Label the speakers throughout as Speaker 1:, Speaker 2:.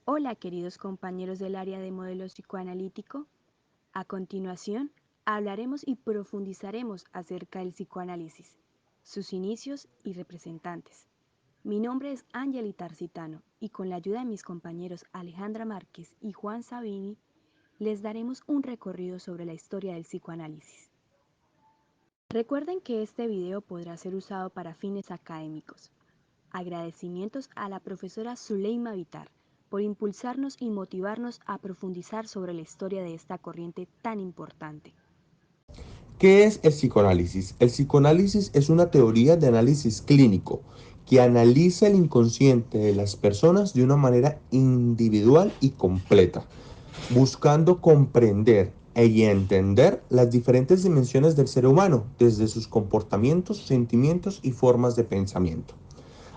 Speaker 1: Hola, queridos compañeros del área de modelo psicoanalítico. A continuación, hablaremos y profundizaremos acerca del psicoanálisis, sus inicios y representantes. Mi nombre es Ángel Tarcitano y con la ayuda de mis compañeros Alejandra Márquez y Juan Sabini, les daremos un recorrido sobre la historia del psicoanálisis. Recuerden que este video podrá ser usado para fines académicos. Agradecimientos a la profesora Zuleima Vitar por impulsarnos y motivarnos a profundizar sobre la historia de esta corriente tan importante.
Speaker 2: ¿Qué es el psicoanálisis? El psicoanálisis es una teoría de análisis clínico que analiza el inconsciente de las personas de una manera individual y completa, buscando comprender y entender las diferentes dimensiones del ser humano, desde sus comportamientos, sentimientos y formas de pensamiento.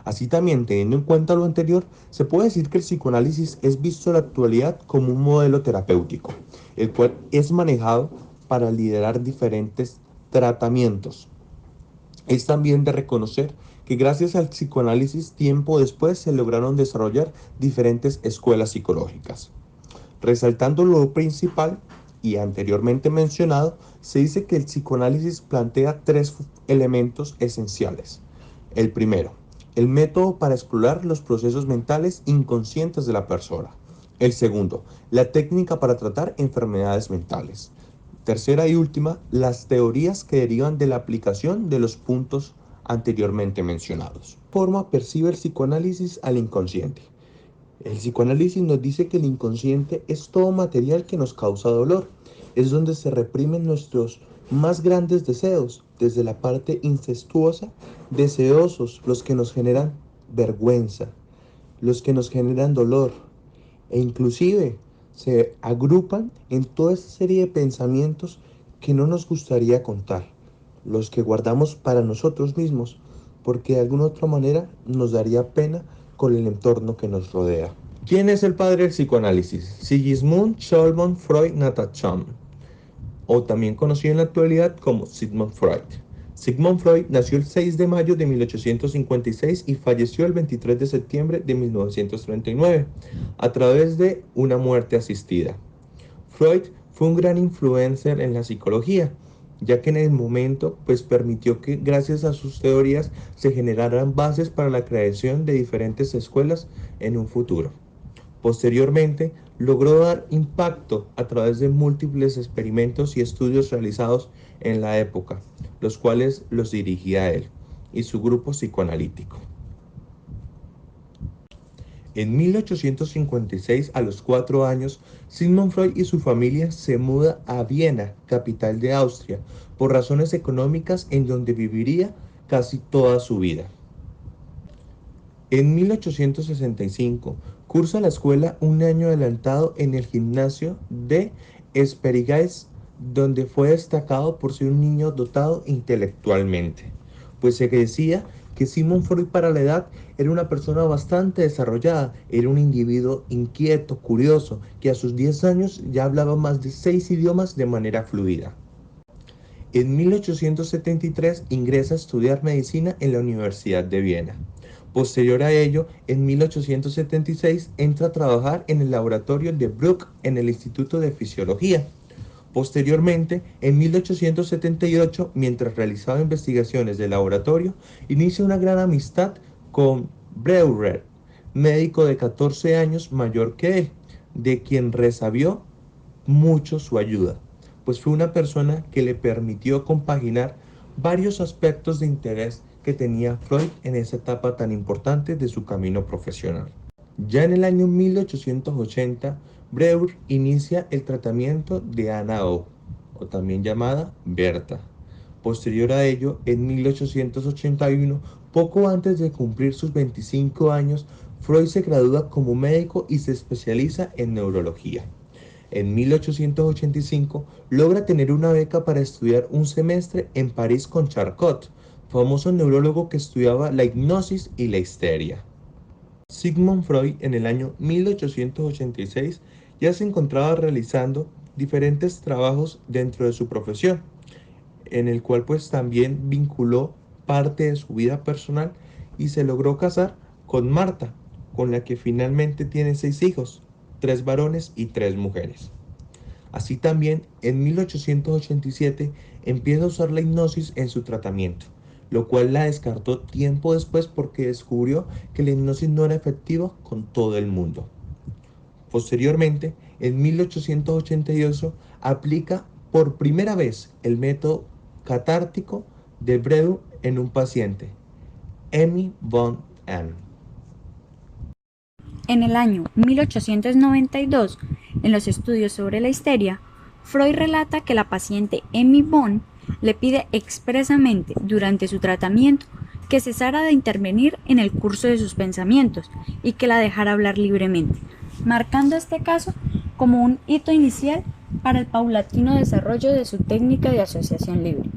Speaker 2: Así también, teniendo en cuenta lo anterior, se puede decir que el psicoanálisis es visto en la actualidad como un modelo terapéutico, el cual es manejado para liderar diferentes tratamientos. Es también de reconocer que gracias al psicoanálisis tiempo después se lograron desarrollar diferentes escuelas psicológicas. Resaltando lo principal y anteriormente mencionado, se dice que el psicoanálisis plantea tres elementos esenciales. El primero, el método para explorar los procesos mentales inconscientes de la persona. El segundo, la técnica para tratar enfermedades mentales. Tercera y última, las teorías que derivan de la aplicación de los puntos anteriormente mencionados. ¿De qué forma percibe el psicoanálisis al inconsciente? El psicoanálisis nos dice que el inconsciente es todo material que nos causa dolor. Es donde se reprimen nuestros más grandes deseos, desde la parte incestuosa, deseosos, los que nos generan vergüenza, los que nos generan dolor, e inclusive se agrupan en toda esa serie de pensamientos que no nos gustaría contar, los que guardamos para nosotros mismos, porque de alguna otra manera nos daría pena con el entorno que nos rodea. ¿Quién es el padre del psicoanálisis? Sigismund Solomon Freud Natacham, o también conocido en la actualidad como Sigmund Freud. Sigmund Freud nació el 6 de mayo de 1856 y falleció el 23 de septiembre de 1939 a través de una muerte asistida. Freud fue un gran influencer en la psicología, ya que en el momento permitió que gracias a sus teorías se generaran bases para la creación de diferentes escuelas en un futuro. Posteriormente, logró dar impacto a través de múltiples experimentos y estudios realizados en la época, los cuales los dirigía él y su grupo psicoanalítico. En 1856, a los 4 años, Sigmund Freud y su familia se muda a Viena, capital de Austria, por razones económicas en donde viviría casi toda su vida. En 1865 cursa la escuela un año adelantado en el gimnasio de Esperigais, donde fue destacado por ser un niño dotado intelectualmente, pues se decía que Sigmund Freud para la edad era una persona bastante desarrollada, era un individuo inquieto, curioso, que a sus 10 años ya hablaba más de 6 idiomas de manera fluida. En 1873 ingresa a estudiar medicina en la Universidad de Viena. Posterior a ello, en 1876 entra a trabajar en el laboratorio de Bruck en el Instituto de Fisiología. Posteriormente, en 1878, mientras realizaba investigaciones de laboratorio, inicia una gran amistad con Breuer, médico de 14 años mayor que él, de quien resabió mucho su ayuda, pues fue una persona que le permitió compaginar varios aspectos de interés que tenía Freud en esa etapa tan importante de su camino profesional. Ya en el año 1880, Breuer inicia el tratamiento de Anna o también llamada Berta. Posterior a ello, en 1881, poco antes de cumplir sus 25 años, Freud se gradúa como médico y se especializa en neurología. En 1885 logra tener una beca para estudiar un semestre en París con Charcot, famoso neurólogo que estudiaba la hipnosis y la histeria. Sigmund Freud en el año 1886 ya se encontraba realizando diferentes trabajos dentro de su profesión, en el cual también vinculó parte de su vida personal y se logró casar con Marta, con la que finalmente tiene 6 hijos, 3 varones y 3 mujeres. Así también, en 1887 empieza a usar la hipnosis en su tratamiento, lo cual la descartó tiempo después porque descubrió que la hipnosis no era efectiva con todo el mundo. Posteriormente, en 1888, aplica por primera vez el método catártico de Breuer en un paciente, Emmy von Ahn.
Speaker 3: En el año 1892, en los estudios sobre la histeria, Freud relata que la paciente Emmy von le pide expresamente durante su tratamiento que cesara de intervenir en el curso de sus pensamientos y que la dejara hablar libremente, marcando este caso como un hito inicial para el paulatino desarrollo de su técnica de asociación libre.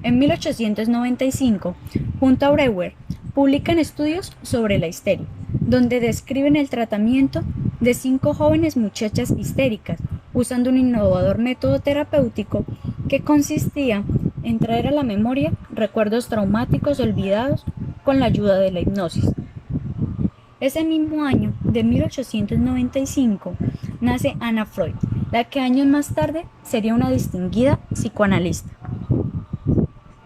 Speaker 3: En 1895, junto a Breuer, publican estudios sobre la histeria, donde describen el tratamiento de 5 jóvenes muchachas histéricas, usando un innovador método terapéutico que consistía en traer a la memoria recuerdos traumáticos olvidados con la ayuda de la hipnosis. Ese mismo año, de 1895, nace Anna Freud, la que años más tarde sería una distinguida psicoanalista.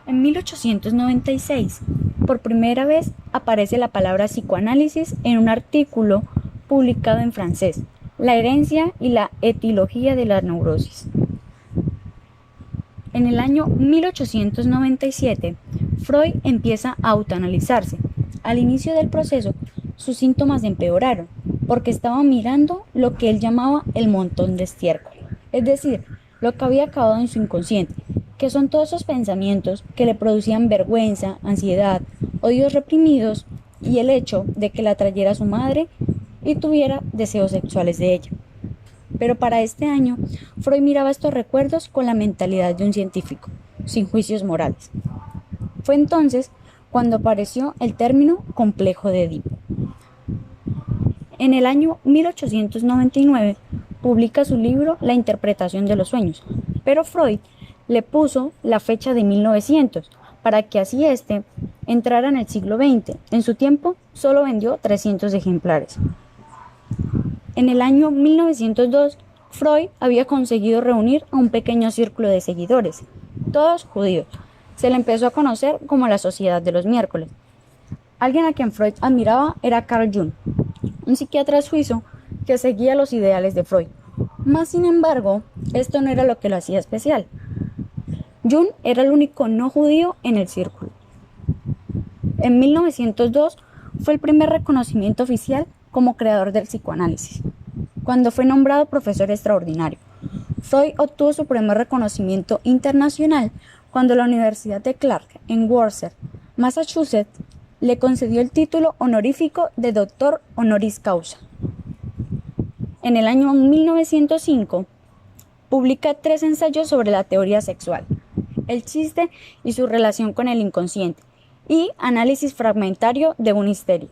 Speaker 3: En 1896, por primera vez aparece la palabra psicoanálisis en un artículo publicado en francés, La herencia y la etiología de la neurosis. En el año 1897, Freud empieza a autoanalizarse. Al inicio del proceso, sus síntomas empeoraron porque estaba mirando lo que él llamaba el montón de estiércol, es decir, lo que había acabado en su inconsciente, que son todos esos pensamientos que le producían vergüenza, ansiedad, odios reprimidos y el hecho de que la trayera a su madre y tuviera deseos sexuales de ella. Pero para este año, Freud miraba estos recuerdos con la mentalidad de un científico, sin juicios morales. Fue entonces cuando apareció el término complejo de Edipo. En el año 1899 publica su libro La interpretación de los sueños, pero Freud le puso la fecha de 1900 para que así entrara en el siglo XX. En su tiempo solo vendió 300 ejemplares. En el año 1902, Freud había conseguido reunir a un pequeño círculo de seguidores, todos judíos. Se le empezó a conocer como la Sociedad de los Miércoles. Alguien a quien Freud admiraba era Carl Jung, un psiquiatra suizo que seguía los ideales de Freud. Mas, sin embargo, esto no era lo que lo hacía especial. Jung era el único no judío en el círculo. En 1902 fue el primer reconocimiento oficial como creador del psicoanálisis, cuando fue nombrado profesor extraordinario. Freud obtuvo su primer reconocimiento internacional cuando la Universidad de Clark, en Worcester, Massachusetts, le concedió el título honorífico de doctor honoris causa. En el año 1905, publica 3 ensayos sobre la teoría sexual, el chiste y su relación con el inconsciente, y análisis fragmentario de una histeria.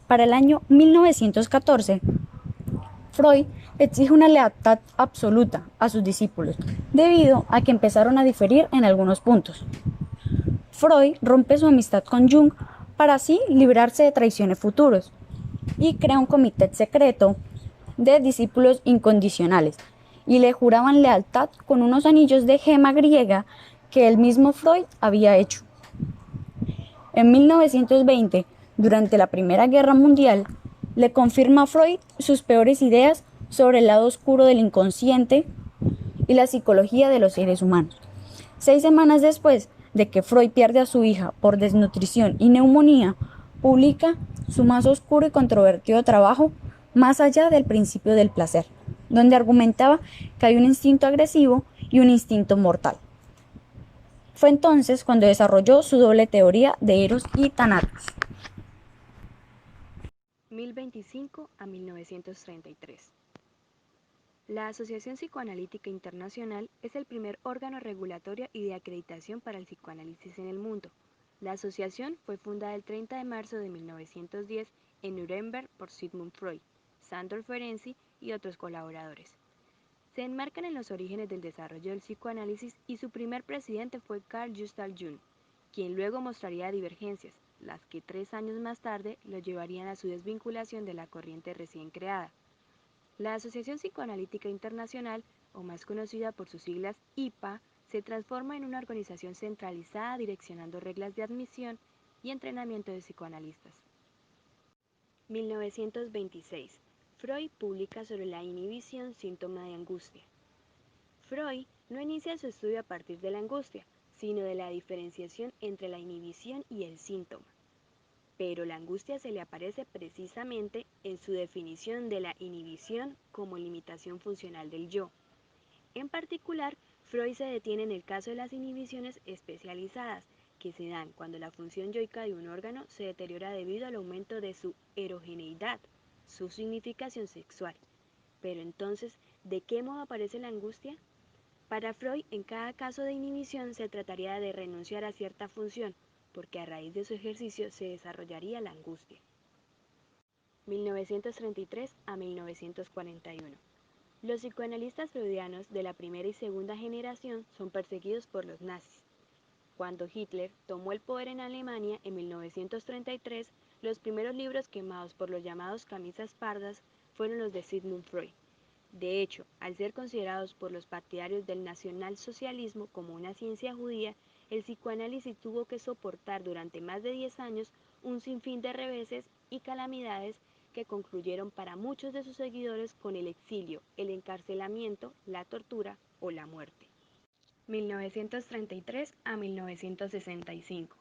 Speaker 3: Para el año 1914, Freud exige una lealtad absoluta a sus discípulos, debido a que empezaron a diferir en algunos puntos. Freud rompe su amistad con Jung para así librarse de traiciones futuros y crea un comité secreto de discípulos incondicionales y le juraban lealtad con unos anillos de gema griega que el mismo Freud había hecho. En 1920, durante la Primera Guerra Mundial, le confirma a Freud sus peores ideas sobre el lado oscuro del inconsciente y la psicología de los seres humanos. 6 semanas después de que Freud pierde a su hija por desnutrición y neumonía, publica su más oscuro y controvertido trabajo, Más allá del principio del placer, donde argumentaba que hay un instinto agresivo y un instinto mortal. Fue entonces cuando desarrolló su doble teoría de Eros y Thanatos.
Speaker 1: 1025 a 1933. La Asociación Psicoanalítica Internacional es el primer órgano regulatorio y de acreditación para el psicoanálisis en el mundo. La asociación fue fundada el 30 de marzo de 1910 en Nuremberg por Sigmund Freud, Sándor Ferenczi y otros colaboradores. Se enmarcan en los orígenes del desarrollo del psicoanálisis y su primer presidente fue Carl Gustav Jung, quien luego mostraría divergencias, las que 3 años más tarde lo llevarían a su desvinculación de la corriente recién creada. La Asociación Psicoanalítica Internacional, o más conocida por sus siglas IPA, se transforma en una organización centralizada direccionando reglas de admisión y entrenamiento de psicoanalistas. 1926. Freud publica sobre la inhibición, síntoma de angustia. Freud no inicia su estudio a partir de la angustia, sino de la diferenciación entre la inhibición y el síntoma. Pero la angustia se le aparece precisamente en su definición de la inhibición como limitación funcional del yo. En particular, Freud se detiene en el caso de las inhibiciones especializadas, que se dan cuando la función yoica de un órgano se deteriora debido al aumento de su erogeneidad, su significación sexual. Pero entonces, ¿de qué modo aparece la angustia? Para Freud, en cada caso de inhibición se trataría de renunciar a cierta función, porque a raíz de su ejercicio se desarrollaría la angustia. 1933 a 1941. Los psicoanalistas freudianos de la primera y segunda generación son perseguidos por los nazis. Cuando Hitler tomó el poder en Alemania en 1933, los primeros libros quemados por los llamados camisas pardas fueron los de Sigmund Freud. De hecho, al ser considerados por los partidarios del nacionalsocialismo como una ciencia judía, el psicoanálisis tuvo que soportar durante más de 10 años un sinfín de reveses y calamidades que concluyeron para muchos de sus seguidores con el exilio, el encarcelamiento, la tortura o la muerte. 1933 a 1965.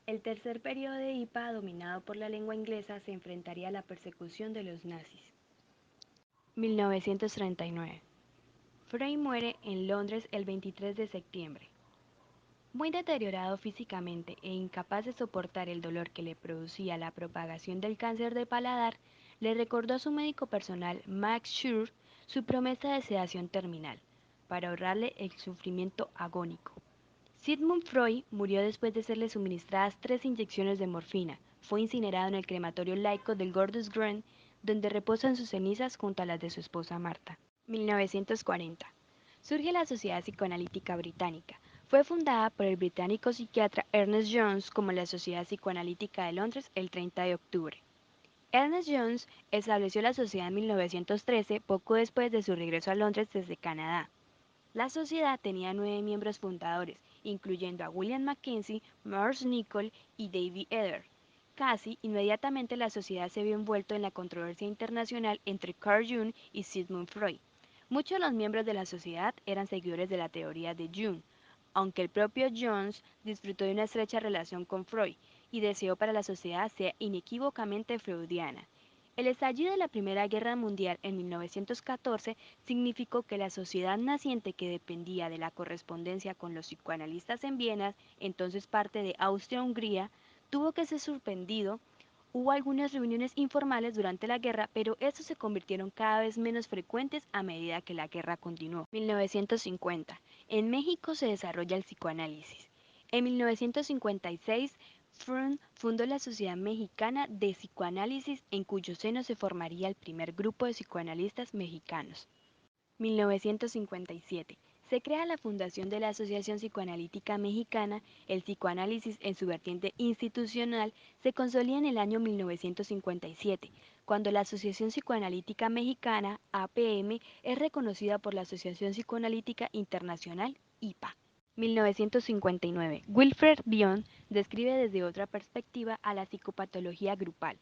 Speaker 1: El tercer periodo de IPA, dominado por la lengua inglesa, se enfrentaría a la persecución de los nazis. 1939. Freud muere en Londres el 23 de septiembre. Muy deteriorado físicamente e incapaz de soportar el dolor que le producía la propagación del cáncer de paladar, le recordó a su médico personal, Max Schur, su promesa de sedación terminal, para ahorrarle el sufrimiento agónico. Sigmund Freud murió después de serle suministradas 3 inyecciones de morfina. Fue incinerado en el crematorio laico del Golders Green, donde reposan sus cenizas junto a las de su esposa Marta. 1940. Surge la Sociedad Psicoanalítica Británica. Fue fundada por el británico psiquiatra Ernest Jones como la Sociedad Psicoanalítica de Londres el 30 de octubre. Ernest Jones estableció la sociedad en 1913, poco después de su regreso a Londres desde Canadá. La sociedad tenía 9 miembros fundadores, incluyendo a William Mackenzie, Merce Nichol y David Eder. Casi inmediatamente la sociedad se vio envuelta en la controversia internacional entre Carl Jung y Sigmund Freud. Muchos de los miembros de la sociedad eran seguidores de la teoría de Jung, aunque el propio Jones disfrutó de una estrecha relación con Freud y deseó para la sociedad ser inequívocamente freudiana. El estallido de la Primera Guerra Mundial en 1914 significó que la sociedad naciente, que dependía de la correspondencia con los psicoanalistas en Viena, entonces parte de Austria-Hungría, tuvo que ser suspendido. Hubo algunas reuniones informales durante la guerra, pero estos se convirtieron cada vez menos frecuentes a medida que la guerra continuó. 1950. En México se desarrolla el psicoanálisis. En 1956, Freud fundó la Sociedad Mexicana de Psicoanálisis, en cuyo seno se formaría el primer grupo de psicoanalistas mexicanos. 1957. Se crea la fundación de la Asociación Psicoanalítica Mexicana. El psicoanálisis en su vertiente institucional se consolida en el año 1957, cuando la Asociación Psicoanalítica Mexicana, APM, es reconocida por la Asociación Psicoanalítica Internacional, IPA. 1959. Wilfred Bion describe desde otra perspectiva a la psicopatología grupal.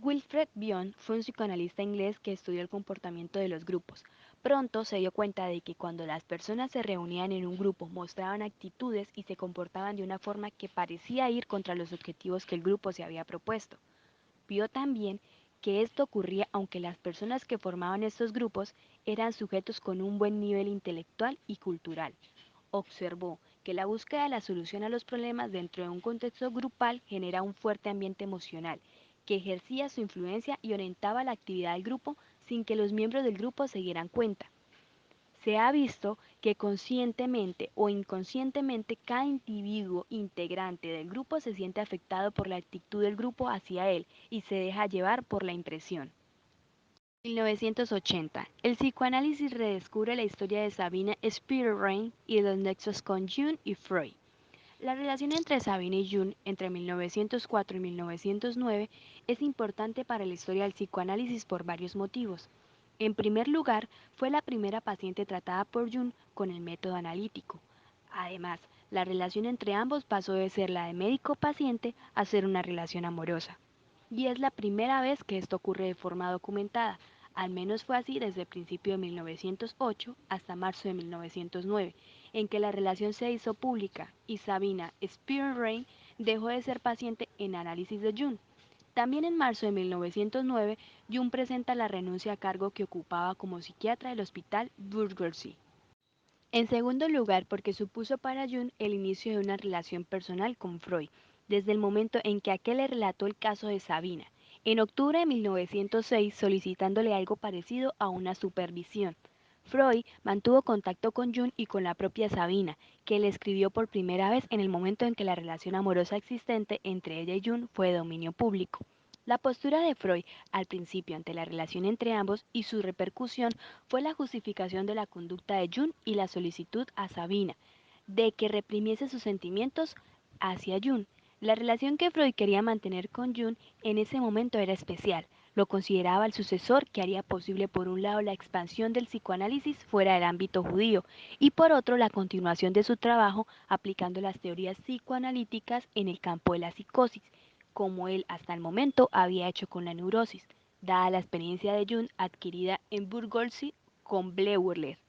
Speaker 1: Wilfred Bion fue un psicoanalista inglés que estudió el comportamiento de los grupos. Pronto se dio cuenta de que cuando las personas se reunían en un grupo mostraban actitudes y se comportaban de una forma que parecía ir contra los objetivos que el grupo se había propuesto. Vio también que esto ocurría aunque las personas que formaban estos grupos eran sujetos con un buen nivel intelectual y cultural. Observó que la búsqueda de la solución a los problemas dentro de un contexto grupal genera un fuerte ambiente emocional, que ejercía su influencia y orientaba la actividad del grupo sin que los miembros del grupo se dieran cuenta. Se ha visto que conscientemente o inconscientemente cada individuo integrante del grupo se siente afectado por la actitud del grupo hacia él y se deja llevar por la impresión. 1980. El psicoanálisis redescubre la historia de Sabine Spiegelrein y los nexos con Jung y Freud. La relación entre Sabine y Jung entre 1904 y 1909 es importante para la historia del psicoanálisis por varios motivos. En primer lugar, fue la primera paciente tratada por Jung con el método analítico. Además, la relación entre ambos pasó de ser la de médico-paciente a ser una relación amorosa. Y es la primera vez que esto ocurre de forma documentada, al menos fue así desde el principio de 1908 hasta marzo de 1909, en que la relación se hizo pública y Sabina Spearrain dejó de ser paciente en análisis de Jung. También en marzo de 1909, Jung presenta la renuncia a cargo que ocupaba como psiquiatra del hospital Burgosy. En segundo lugar, porque supuso para Jung el inicio de una relación personal con Freud, desde el momento en que aquel le relató el caso de Sabina, en octubre de 1906 solicitándole algo parecido a una supervisión. Freud mantuvo contacto con Jung y con la propia Sabina, que le escribió por primera vez en el momento en que la relación amorosa existente entre ella y Jung fue de dominio público. La postura de Freud al principio ante la relación entre ambos y su repercusión fue la justificación de la conducta de Jung y la solicitud a Sabina de que reprimiese sus sentimientos hacia Jung. La relación que Freud quería mantener con Jung en ese momento era especial. Lo consideraba el sucesor que haría posible por un lado la expansión del psicoanálisis fuera del ámbito judío y por otro la continuación de su trabajo aplicando las teorías psicoanalíticas en el campo de la psicosis, como él hasta el momento había hecho con la neurosis, dada la experiencia de Jung adquirida en Burgosy con Bleuler.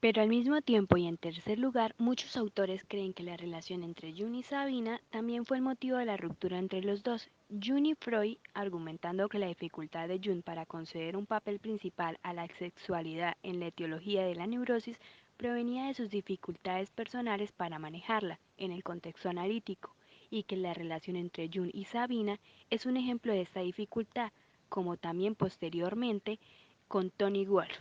Speaker 1: Pero al mismo tiempo y en tercer lugar, muchos autores creen que la relación entre Jung y Sabina también fue el motivo de la ruptura entre los dos. Jung y Freud, argumentando que la dificultad de Jung para conceder un papel principal a la sexualidad en la etiología de la neurosis provenía de sus dificultades personales para manejarla en el contexto analítico, y que la relación entre Jung y Sabina es un ejemplo de esta dificultad, como también posteriormente con Tony Wolff.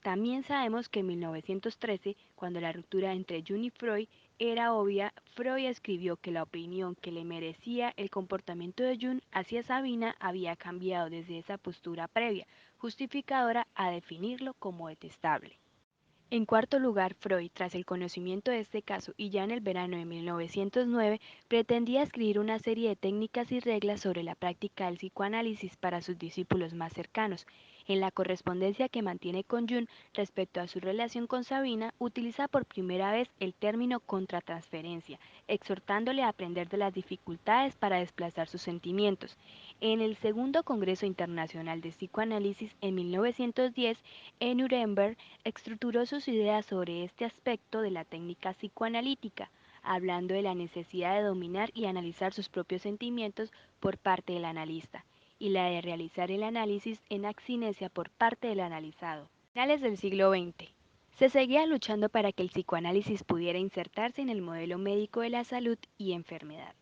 Speaker 1: También sabemos que en 1913, cuando la ruptura entre Jung y Freud era obvia, Freud escribió que la opinión que le merecía el comportamiento de Jung hacia Sabina había cambiado desde esa postura previa, justificadora a definirlo como detestable. En cuarto lugar, Freud, tras el conocimiento de este caso y ya en el verano de 1909, pretendía escribir una serie de técnicas y reglas sobre la práctica del psicoanálisis para sus discípulos más cercanos. En la correspondencia que mantiene con Jung respecto a su relación con Sabina, utiliza por primera vez el término contratransferencia, exhortándole a aprender de las dificultades para desplazar sus sentimientos. En el segundo Congreso Internacional de Psicoanálisis en 1910, en Nuremberg, estructuró sus ideas sobre este aspecto de la técnica psicoanalítica, hablando de la necesidad de dominar y analizar sus propios sentimientos por parte del analista, y la de realizar el análisis en abstinencia por parte del analizado. Finales del siglo XX. Se seguía luchando para que el psicoanálisis pudiera insertarse en el modelo médico de la salud y enfermedad.